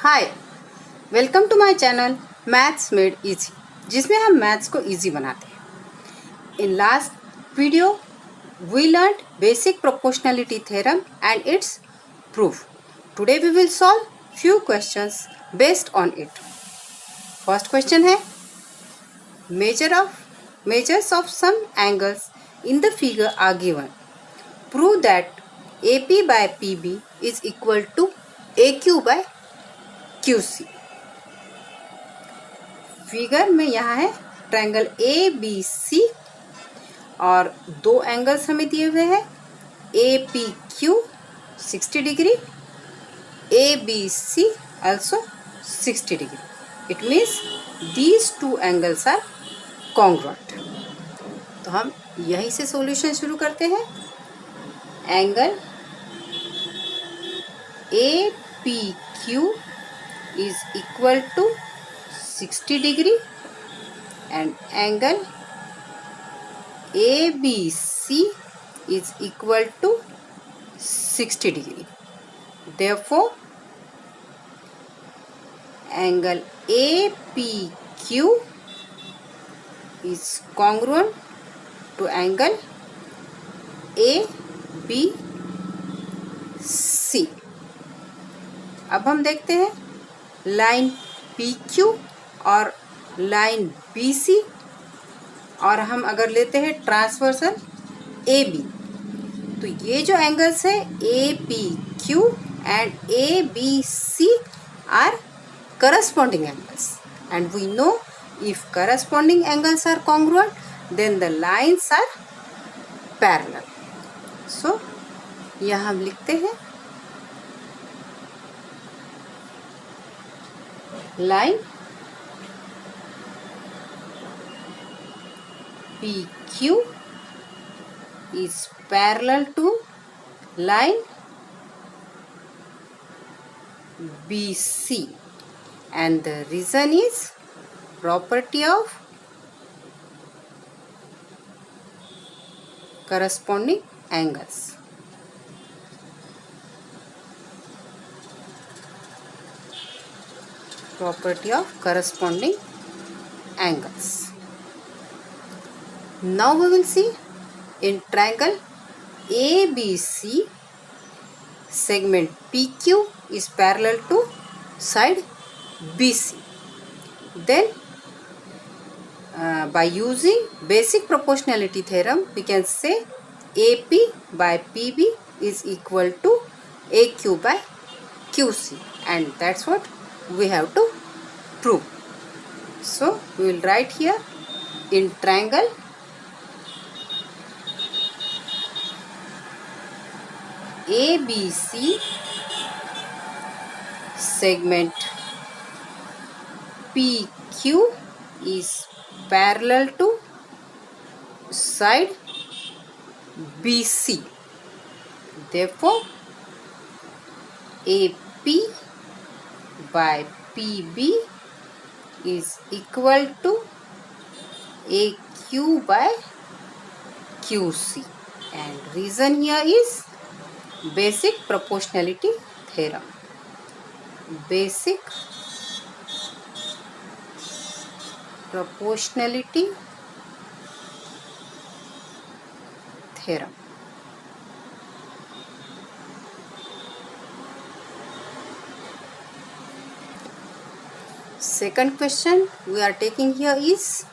Hi, welcome to my channel maths made easy, जिसमें हम maths को इजी बनाते हैं। In last video we learned basic proportionality theorem and its proof. Today we will solve few questions based on it. First question है measures of some angles in the figure are given. Prove that AP by PB is equal to AQ by QC. Figure में यहाँ है triangle ABC और दो angles हमें दिए हुए हैं APQ 60 degree, ABC also 60 degree. It means these two angles are congruent. तो हम यहीं से सॉल्यूशन शुरू करते हैं. Angle APQ is equal to 60 degree and angle ABC is equal to 60 degree. Therefore, angle APQ is congruent to angle ABC. अब हम देखते हैं लाइन PQ और लाइन BC और हम अगर लेते हैं ट्रांसवर्सल AB, तो ये जो एंगल्स है APQ and ABC are corresponding angles, and we know if corresponding angles are congruent then the lines are parallel. So यहाँ हम लिखते हैं line PQ is parallel to line BC, and the reason is property of corresponding angles. Property of corresponding angles. Now we will see in triangle ABC, segment PQ is parallel to side BC. Then by using basic proportionality theorem we can say AP by PB is equal to AQ by QC, and that's what we have to prove. So we will write here in triangle ABC, segment PQ is parallel to side BC. Therefore, AP by PB is equal to AQ by QC, and reason here is basic proportionality theorem. Basic proportionality theorem. Second question we are taking here is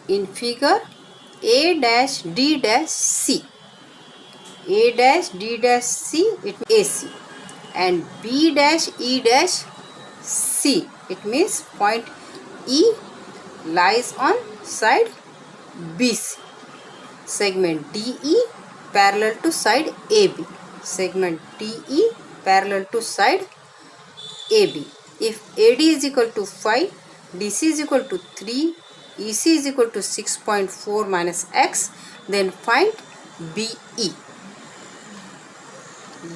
in figure A dash D dash C. A dash D dash C it means AC, and B dash E dash C it means point E lies on side BC. Segment DE parallel to side AB. Segment DE parallel to side AB. If AD is equal to 5, DC is equal to 3, EC is equal to 6.4 minus X, then find BE.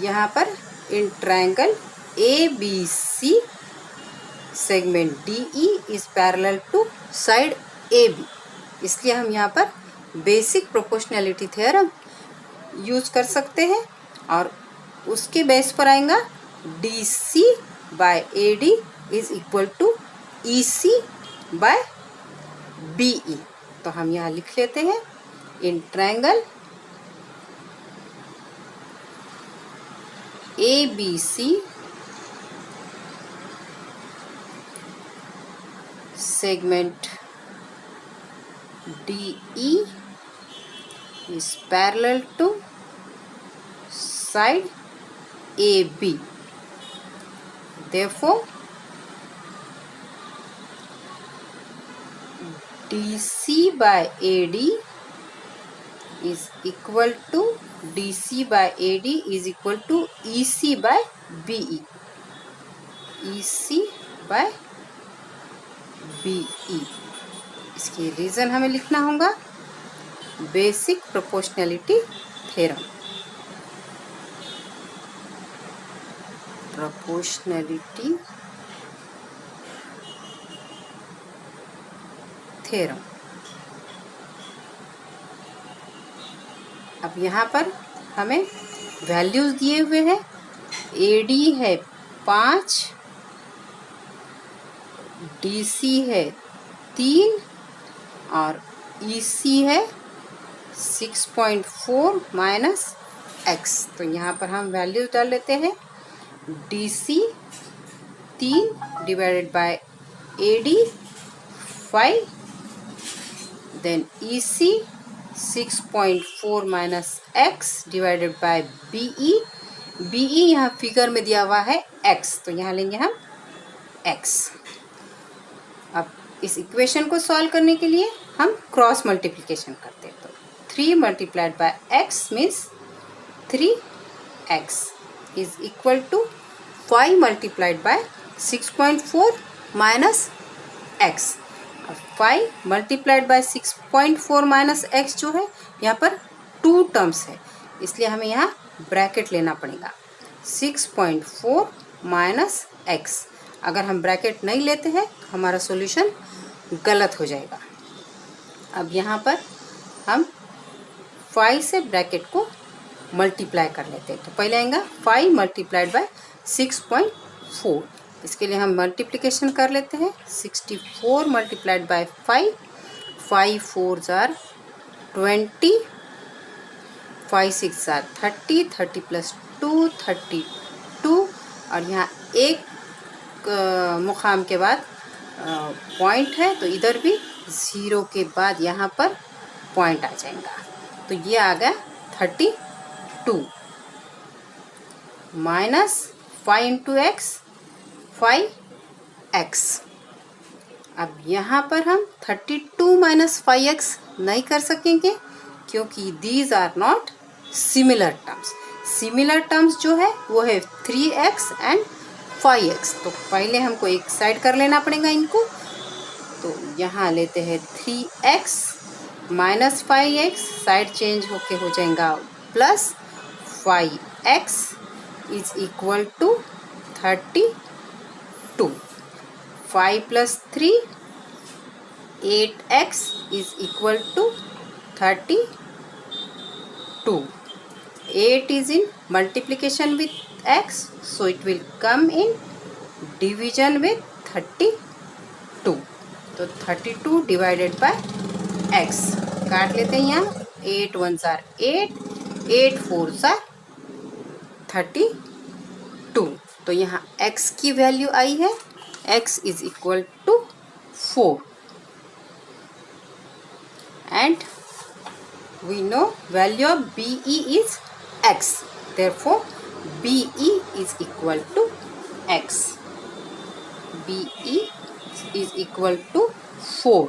यहाँ पर in triangle ABC, segment DE is parallel to side AB. इसलिए हम यहाँ पर basic proportionality theorem use कर सकते हैं और उसके बेस पर आएगा DC by AD is equal to EC by BE. तो हम यहाँ लिख लेते हैं in triangle ABC segment DE is parallel to side AB. Therefore, DC by AD is equal to DC by AD is equal to EC by BE. EC by BE. इसकी reason हमें लिखना होगा basic proportionality theorem. Proportionality theorem. अब यहाँ पर हमें values दिए हुए हैं. AD है 5, DC है 3 और EC है 6.4 माइनस x. तो यहाँ पर हम वैल्यूज डाल लेते हैं. DC 3 divided by AD 5, then EC 6.4 minus x divided by BE. BE यहाँ फिगर में दिया हुआ है x, तो यहाँ लेंगे हम x. अब इस इक्वेशन को सॉल्व करने के लिए हम क्रॉस मल्टीप्लिकेशन करते हैं. तो 3 multiplied by x means 3x is equal to 5 multiplied by 6.4 minus x. 5 multiplied by 6.4 minus x जो है यहाँ पर 2 टर्म्स है, इसलिए हमें यहाँ ब्रैकेट लेना पड़ेगा. 6.4 माइनस x. अगर हम ब्रैकेट नहीं लेते हैं तो हमारा सॉल्यूशन गलत हो जाएगा. अब यहाँ पर हम 5 से ब्रैकेट को मल्टीप्लाई कर लेते हैं. तो पहले आएगा 5 मल्टीप्लाइड बाय 6.4. इसके लिए हम मल्टीप्लिकेशन कर लेते हैं. 64 multiplied by 5, 5 4 jar 20, 5 6 jar 30, 30 plus 2 32. और यहाँ एक मुकाम के बाद पॉइंट है, तो इधर भी 0 के बाद यहाँ पर पॉइंट आ जाएगा. तो ये आ गया 32 माइनस 5 इंटू एक्स 5x. अब यहाँ पर हम 32 माइनस 5x नहीं कर सकेंगे क्योंकि these are not similar terms. Similar terms जो है वो है 3x एंड 5x. तो पहले हमको एक साइड कर लेना पड़ेगा इनको. तो यहाँ लेते हैं 3x minus 5x, side change होके हो जाएगा plus 5x is equal to 32. 5 plus 3 8x is equal to 32. 8 is in multiplication with x, so it will come in division with 32. तो 32 डिवाइडेड बाय x काट लेते हैं. यहाँ 8 1 जार 8, 8 4 जार 32. तो यहाँ x की वैल्यू आई है x is equal to 4 and we know value of BE is x. therefore BE is equal to x. BE is equal to 4.